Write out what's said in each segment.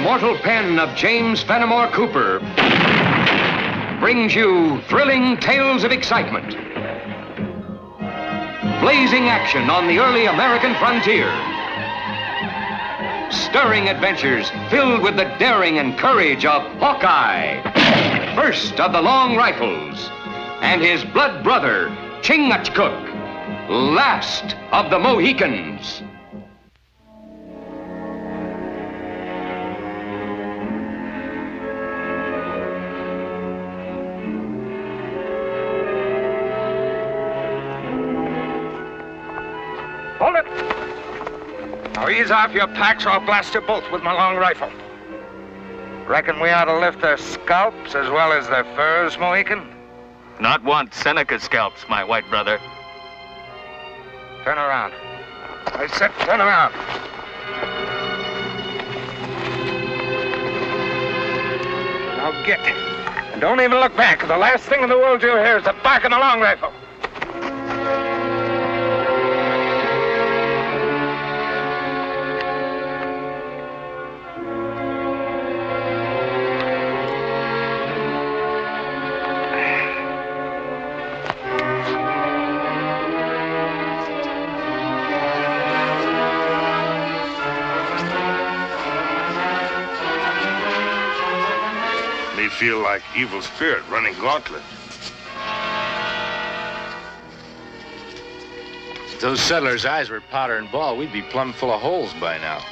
immortal pen of James Fenimore Cooper brings you thrilling tales of excitement, blazing action on the early American frontier, stirring adventures filled with the daring and courage of Hawkeye, first of the long rifles, and his blood brother, Chingachgook, last of the Mohicans. Hold it! Now ease off your packs or I'll blast you both with my long rifle. Reckon we ought to lift their scalps as well as their furs, Mohican? Not want Seneca's scalps, my white brother. Turn around. I said turn around. Now get. And don't even look back. The last thing in the world you'll hear is the bark of the long rifle. Feel like evil spirit running gauntlet. If those settlers' eyes were powder and ball, we'd be plumb full of holes by now.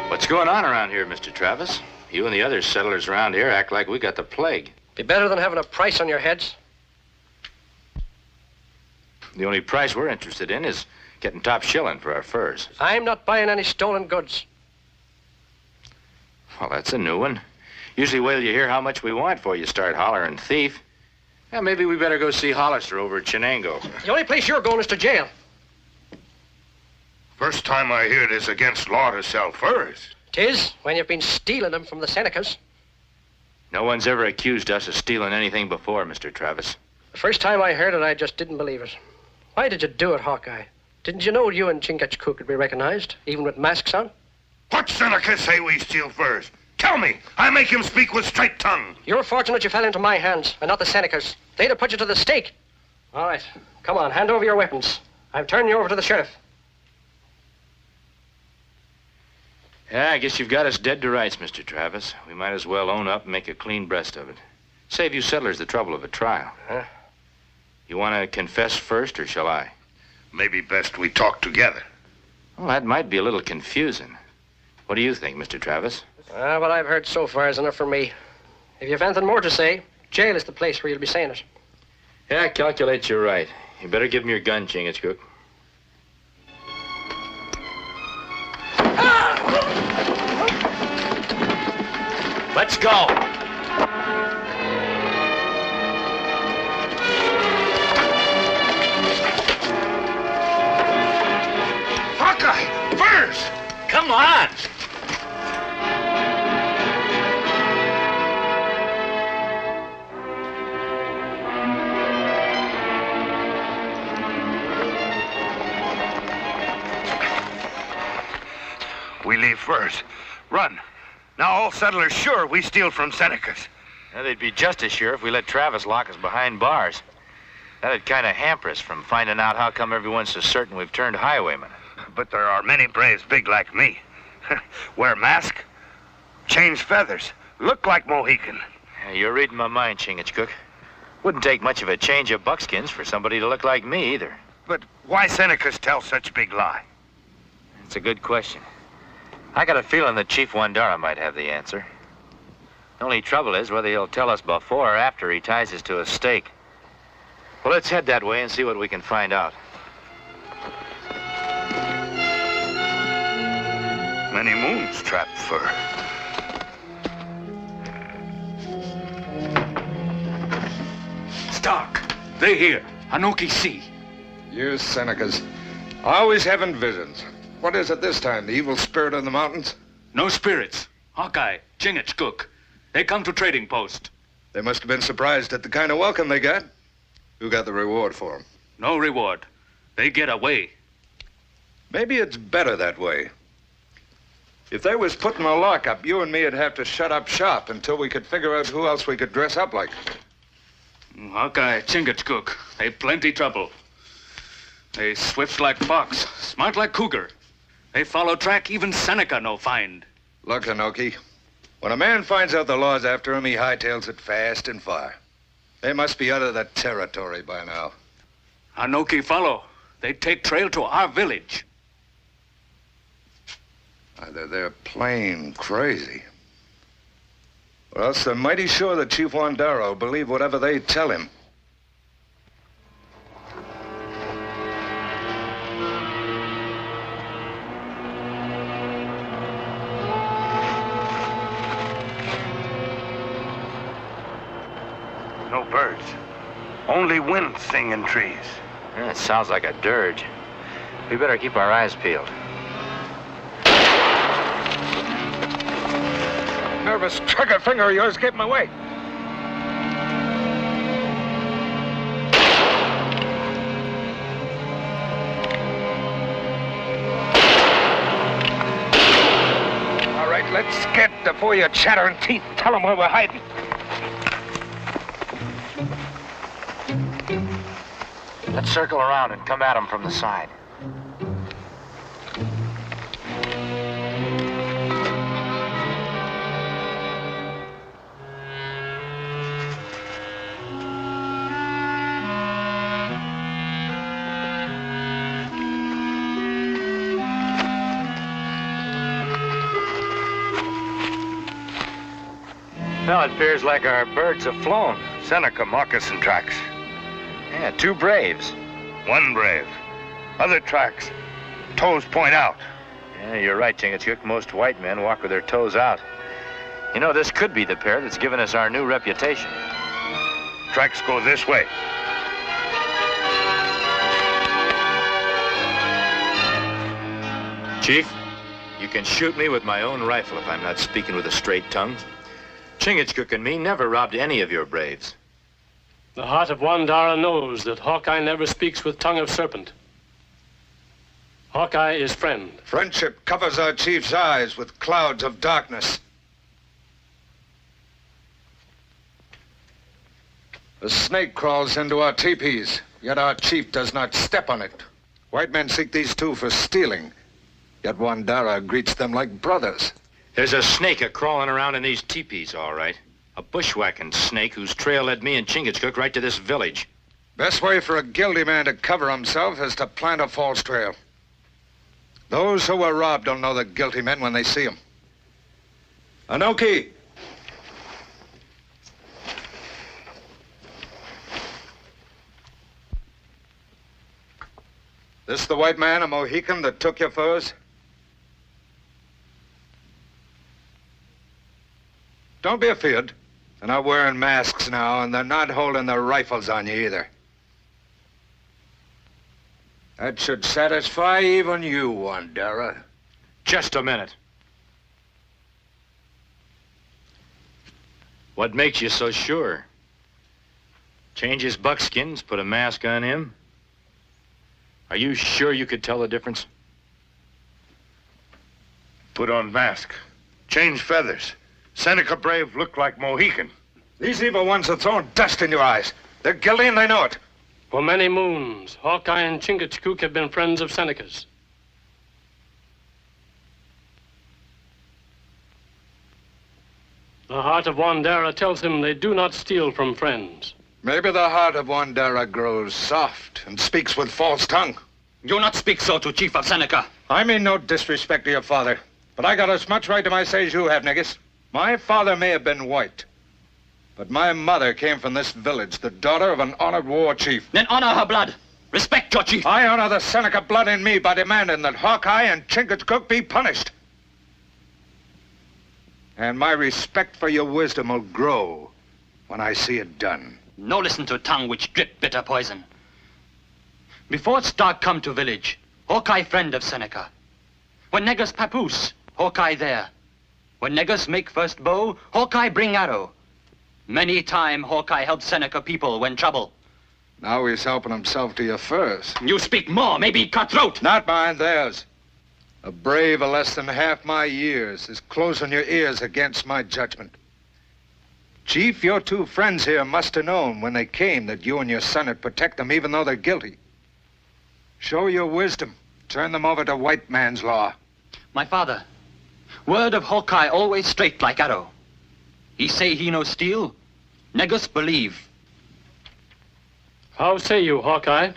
What's going on around here, Mr. Travis? You and the other settlers around here act like we got the plague. Be better than having a price on your heads. The only price we're interested in is getting top shilling for our furs. I'm not buying any stolen goods. Well, that's a new one. Usually wait till you hear how much we want before you start hollering thief. Yeah, maybe we better go see Hollister over at Chenango. The only place you're going is to jail. First time I hear it is against law to sell furs. 'Tis, when you've been stealing them from the Senecas. No one's ever accused us of stealing anything before, Mr. Travis. The first time I heard it, I just didn't believe it. Why did you do it, Hawkeye? Didn't you know you and Chingachgook could be recognized, even with masks on? What Seneca say we steal furs? Tell me. I make him speak with straight tongue. You're fortunate you fell into my hands, and not the Senecas. They'd have put you to the stake. All right, come on, hand over your weapons. I'm turning you over to the sheriff. Yeah, I guess you've got us dead to rights, Mr. Travis. We might as well own up and make a clean breast of it. Save you settlers the trouble of a trial. Huh? You want to confess first, or shall I? Maybe best we talk together. Well, that might be a little confusing. What do you think, Mr. Travis? What I've heard so far is enough for me. If you've anything more to say, jail is the place where you'll be saying it. Yeah, I calculate you're right. You better give me your gun, Chingachgook. Let's go. Hawkeye! Furs! Come on. We leave first. Run. Now all settlers sure we steal from Senecas. Well, they'd be just as sure if we let Travis lock us behind bars. That'd kind of hamper us from finding out how come everyone's so certain we've turned highwaymen. But there are many braves big like me. Wear mask, change feathers, look like Mohican. Yeah, you're reading my mind, Chingachgook. Wouldn't take much of a change of buckskins for somebody to look like me, either. But why Senecas tell such big lie? It's a good question. I got a feeling that Chief Wandara might have the answer. The only trouble is whether he'll tell us before or after he ties us to a stake. Well, let's head that way and see what we can find out. Many moons trapped fur. They hear. Anoki see. You Senecas, always having visions. What is it this time, the evil spirit of the mountains? No spirits. Hawkeye, Chingachgook. They come to trading post. They must have been surprised at the kind of welcome they got. Who got the reward for them? No reward. They get away. Maybe it's better that way. If they was put in a lockup, you and me'd have to shut up shop until we could figure out who else we could dress up like. Hawkeye, Chingachgook. They plenty trouble. They swift like fox, smart like cougar. They follow track even Seneca no find. Look, Anoki, when a man finds out the law's after him, he hightails it fast and far. They must be out of the territory by now. Anoki follow. They take trail to our village. Either they're plain crazy, or else they're mighty sure that Chief Wandara will believe whatever they tell him. No birds. Only wind sing in trees. Yeah, it sounds like a dirge. We better keep our eyes peeled. Nervous trigger finger of yours gave him away. All right, let's get before your chattering teeth. Tell them where we're hiding. Let's circle around and come at them from the side. Well, it appears like our birds have flown. Seneca moccasin tracks. Yeah, 2 braves. 1 brave. Other tracks. Toes point out. Yeah, you're right, Chingachgook. Most white men walk with their toes out. You know, this could be the pair that's given us our new reputation. Tracks go this way. Chief, you can shoot me with my own rifle if I'm not speaking with a straight tongue. Chingachgook and me never robbed any of your braves. The heart of Wandara knows that Hawkeye never speaks with tongue of serpent. Hawkeye is friend. Friendship covers our chief's eyes with clouds of darkness. The snake crawls into our teepees, yet our chief does not step on it. White men seek these 2 for stealing, yet Wandara greets them like brothers. There's a snake a-crawling around in these teepees, all right. A bushwhacking snake whose trail led me and Chingachgook right to this village. Best way for a guilty man to cover himself is to plant a false trail. Those who were robbed will know the guilty men when they see them. Anoki! This the white man, a Mohican, that took your furs? Don't be afeard. They're not wearing masks now, and they're not holding their rifles on you either. That should satisfy even you, Wandara. Just a minute. What makes you so sure? Change his buckskins, put a mask on him? Are you sure you could tell the difference? Put on mask. Change feathers. Seneca brave look like Mohican. These evil ones are throwing dust in your eyes. They're guilty and they know it. For many moons, Hawkeye and Chingachgook have been friends of Seneca's. The heart of Wandara tells him they do not steal from friends. Maybe the heart of Wandara grows soft and speaks with false tongue. Do not speak so to Chief of Seneca. I mean no disrespect to your father, but I got as much right to my say as you have, niggas. My father may have been white, but my mother came from this village, the daughter of an honored war chief. Then honor her blood. Respect your chief. I honor the Seneca blood in me by demanding that Hawkeye and Chingachgook be punished. And my respect for your wisdom will grow when I see it done. No listen to tongue which drip bitter poison. Before Stark come to village, Hawkeye friend of Seneca. When negus papoose, Hawkeye there. When negus make first bow, Hawkeye bring arrow. Many time Hawkeye help Seneca people when trouble. Now he's helping himself to you first. You speak more, maybe cut throat. Not mine, theirs. A brave of less than half my years is closing your ears against my judgment. Chief, your two friends here must have known when they came that you and your son would protect them even though they're guilty. Show your wisdom. Turn them over to white man's law. My father, word of Hawkeye always straight like arrow. He say he no steal, negus believe. How say you, Hawkeye?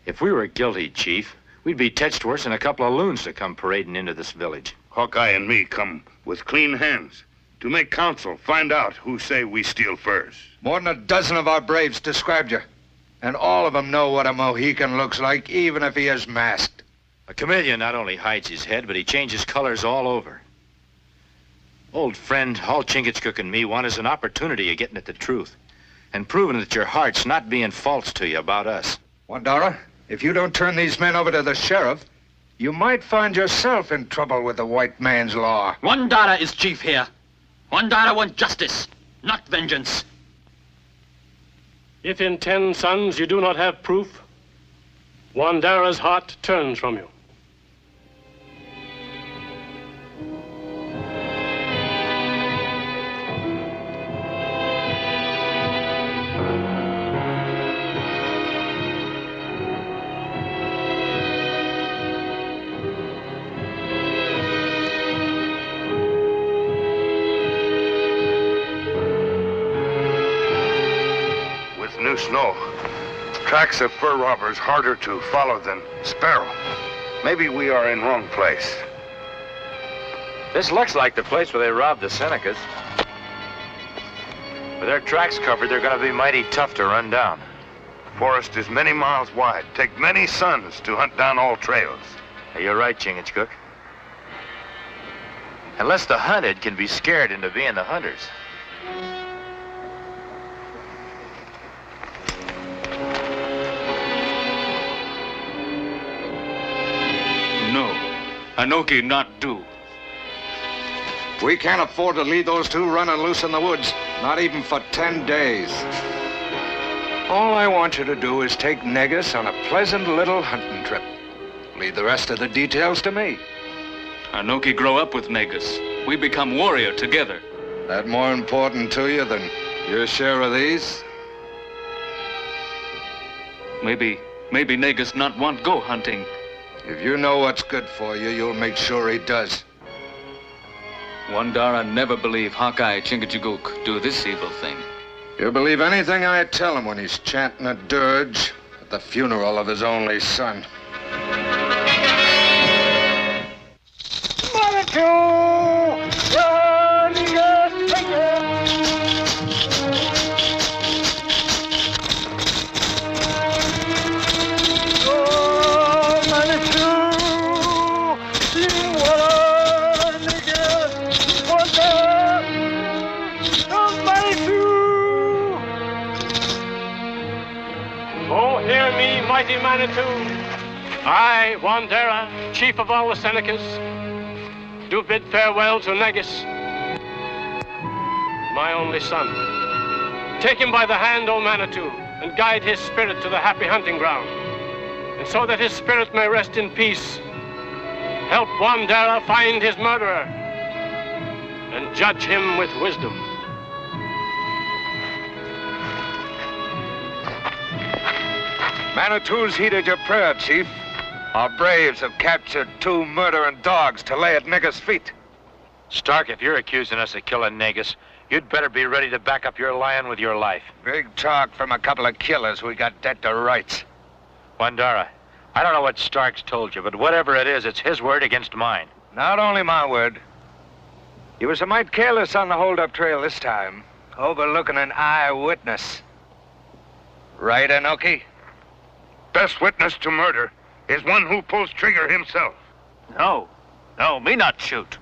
If we were guilty, Chief, we'd be touched worse than a couple of loons to come parading into this village. Hawkeye and me come with clean hands to make counsel, find out who say we steal furs. More than a dozen of our braves described you. And all of them know what a Mohican looks like, even if he is masked. A chameleon not only hides his head, but he changes colors all over. Old friend Hall Chingachgook and me want us an opportunity of getting at the truth and proving that your heart's not being false to you about us. Wandara, if you don't turn these men over to the sheriff, you might find yourself in trouble with the white man's law. Wandara is chief here. Wandara want justice, not vengeance. If in 10 sons you do not have proof, Wandara's heart turns from you. New snow. Tracks of fur robbers harder to follow than sparrow. Maybe we are in wrong place. This looks like the place where they robbed the Senecas. With their tracks covered, they're going to be mighty tough to run down. Forest is many miles wide. Take many suns to hunt down all trails. You're right, Chingachgook. Unless the hunted can be scared into being the hunters. No, Anoki not do. We can't afford to leave those two running loose in the woods, not even for 10 days. All I want you to do is take Negus on a pleasant little hunting trip. Leave the rest of the details to me. Anoki grow up with Negus. We become warrior together. That more important to you than your share of these? Maybe Negus not want go hunting. If you know what's good for you, you'll make sure he does. Wandara never believe Hawkeye Chingachgook do this evil thing. He'll believe anything I tell him when he's chanting a dirge at the funeral of his only son. Mighty Manitou, I, Wandera, chief of all the Senecas, do bid farewell to Negus, my only son. Take him by the hand, O Manitou, and guide his spirit to the happy hunting ground. And so that his spirit may rest in peace, help Wandera find his murderer and judge him with wisdom. Manitou's heeded your prayer, Chief. Our braves have captured 2 murdering dogs to lay at Negus' feet. Stark, if you're accusing us of killing Negus, you'd better be ready to back up your lion with your life. Big talk from a couple of killers we got dead to rights. Wandara, I don't know what Stark's told you, but whatever it is, it's his word against mine. Not only my word. You was a mite careless on the hold-up trail this time, overlooking an eyewitness. Right, Anoki? Best witness to murder is one who pulls trigger himself. No, me not shoot.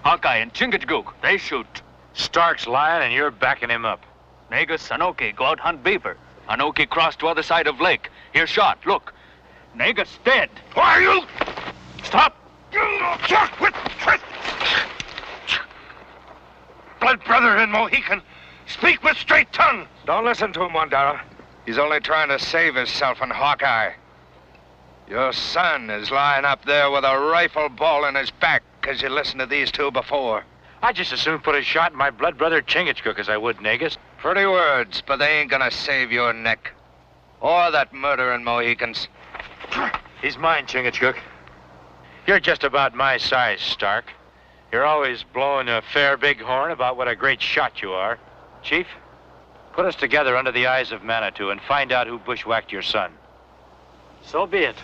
Hawkeye and Chingachgook, they shoot. Stark's lying and you're backing him up. Negus, Anoki, go out hunt beaver. Anoki crossed to other side of lake. Here shot, look. Negus dead. Who are you? Stop! Blood brother and Mohican, speak with straight tongue. Don't listen to him, Wandara. He's only trying to save himself and Hawkeye. Your son is lying up there with a rifle ball in his back because you listened to these two before. I'd just as soon put a shot in my blood brother Chingachgook as I would Negus. Pretty words, but they ain't gonna save your neck. Or that murdering Mohicans. He's mine, Chingachgook. You're just about my size, Stark. You're always blowing a fair big horn about what a great shot you are. Chief, put us together under the eyes of Manitou and find out who bushwhacked your son. So be it.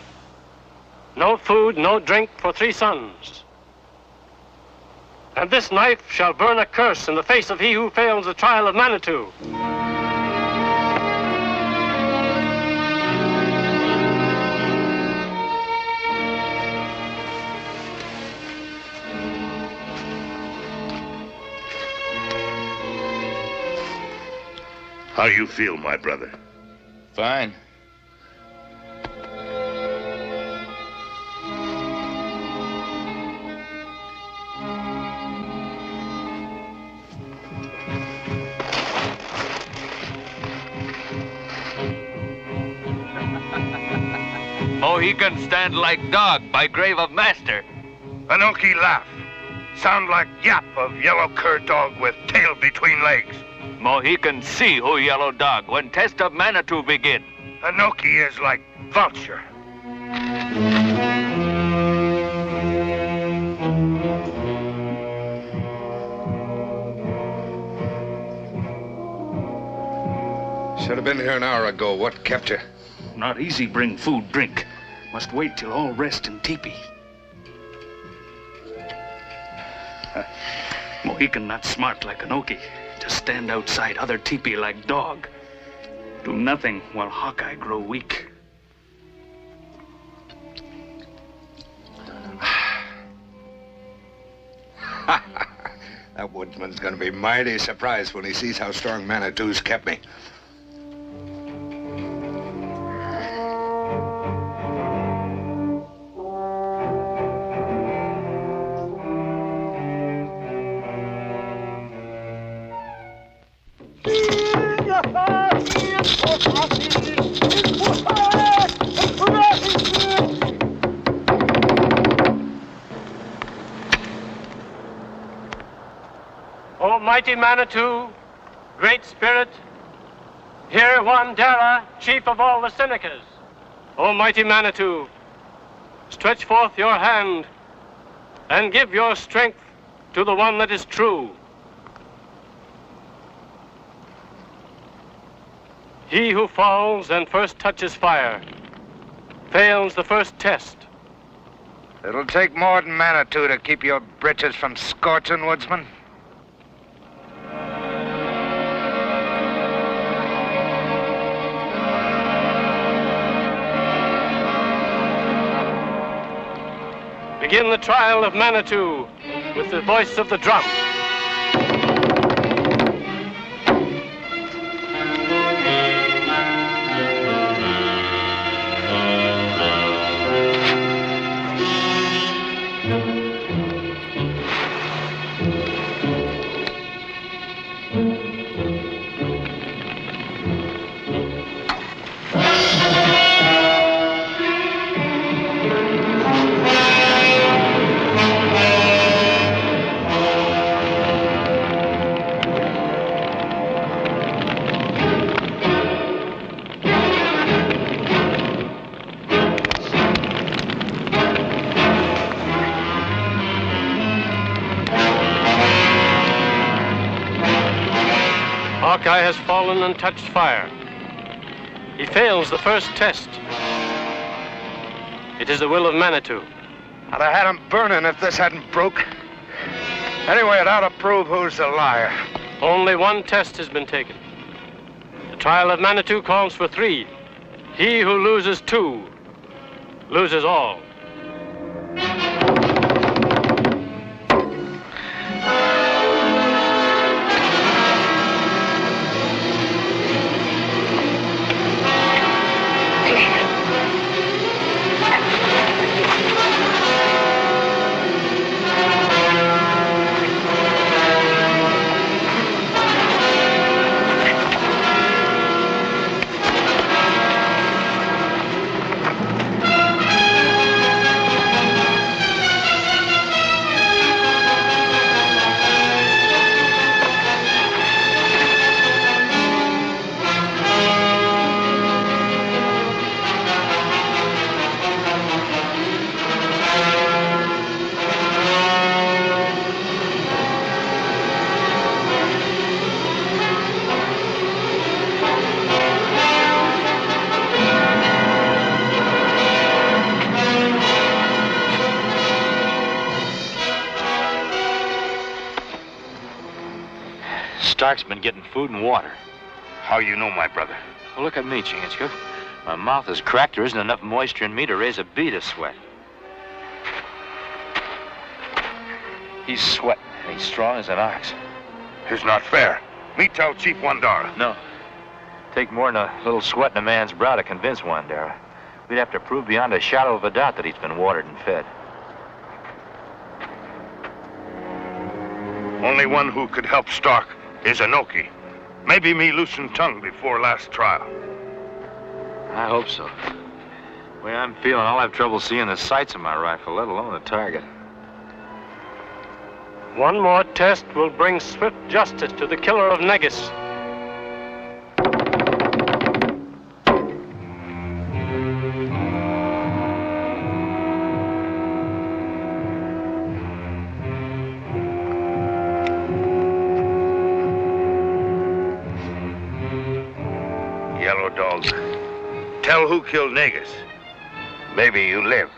No food, no drink for 3 sons. And this knife shall burn a curse in the face of he who fails the trial of Manitou. How you feel, my brother? Fine. Mohicans stand like dog by grave of master. Anoki laugh. Sound like yap of yellow cur dog with tail between legs. Mohicans see who yellow dog when test of Manitou begin. Anoki is like vulture. Should have been here an hour ago. What kept you? Not easy bring food, drink. Must wait till all rest in teepee. Mohican not smart like Anoki. Just stand outside other teepee like dog. Do nothing while Hawkeye grow weak. That woodsman's gonna be mighty surprised when he sees how strong Manitou's kept me. Mighty Manitou, Great Spirit, hear Wandera, chief of all the Senecas. O mighty Manitou, stretch forth your hand and give your strength to the one that is true. He who falls and first touches fire fails the first test. It'll take more than Manitou to keep your britches from scorching, woodsman. Begin the trial of Manitou with the voice of the drum. Hawkeye has fallen and touched fire. He fails the first test. It is the will of Manitou. I'd have had him burning if this hadn't broke. Anyway, it ought to prove who's the liar. Only one test has been taken. The trial of Manitou calls for 3. He who loses 2 loses all. Stark's been getting food and water. How you know, my brother? Well, look at me, Chingachgook. My mouth is cracked. There isn't enough moisture in me to raise a bead of sweat. He's sweating, and he's strong as an ox. It's not fair. Me tell Chief Wandara. No. Take more than a little sweat in a man's brow to convince Wandara. We'd have to prove beyond a shadow of a doubt that he's been watered and fed. Only one who could help Stark is Anoki. Maybe me loosened tongue before last trial. I hope so. The way I'm feeling, I'll have trouble seeing the sights of my rifle, let alone the target. One more test will bring swift justice to the killer of Negus. Yellow dog. Tell who killed Negus. Maybe you live.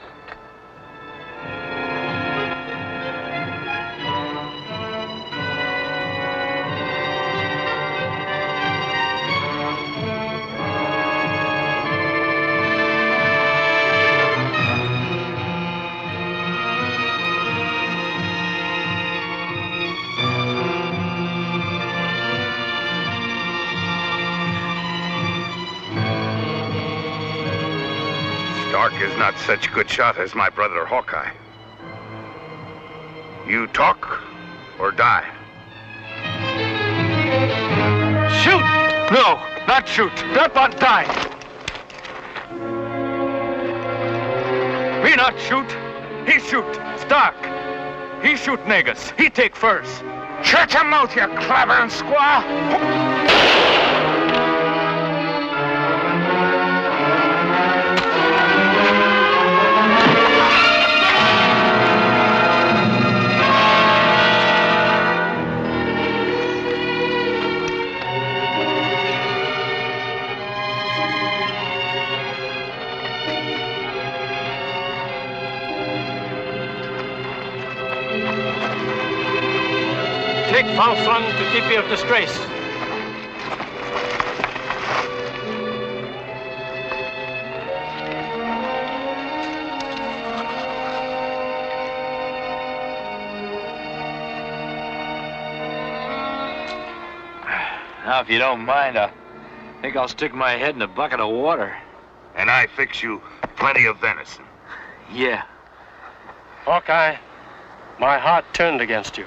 Stark is not such a good shot as my brother Hawkeye. You talk or die. Shoot! No, not shoot. That one die. Me not shoot. He shoot. Stark. He shoot Negus. He take first. Shut your mouth, you clavering squaw! Take false one to keep you of disgrace. Now, if you don't mind, I think I'll stick my head in a bucket of water. And I fix you plenty of venison. Yeah. Hawkeye, my heart turned against you.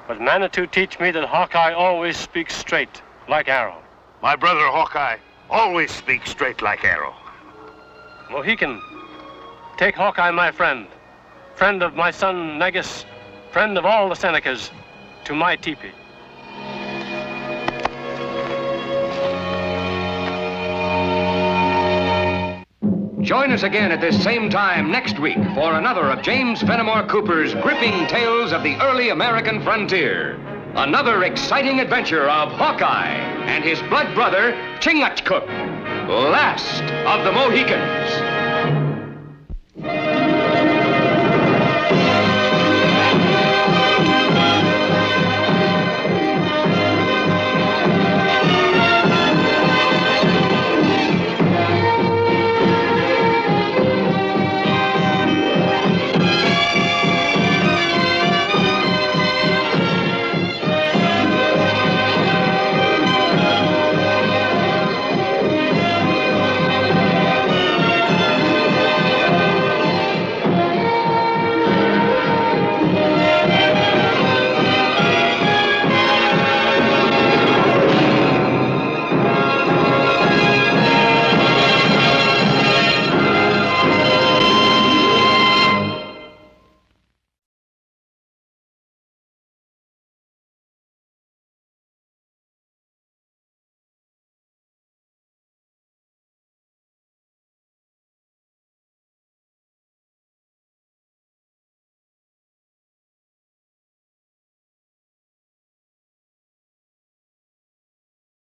But Manitou teach me that Hawkeye always speaks straight, like arrow. My brother Hawkeye always speaks straight like arrow. Mohican, take Hawkeye, my friend, friend of my son Negus, friend of all the Senecas, to my teepee. Join us again at this same time next week for another of James Fenimore Cooper's gripping tales of the early American frontier. Another exciting adventure of Hawkeye and his blood brother, Chingachgook, last of the Mohicans.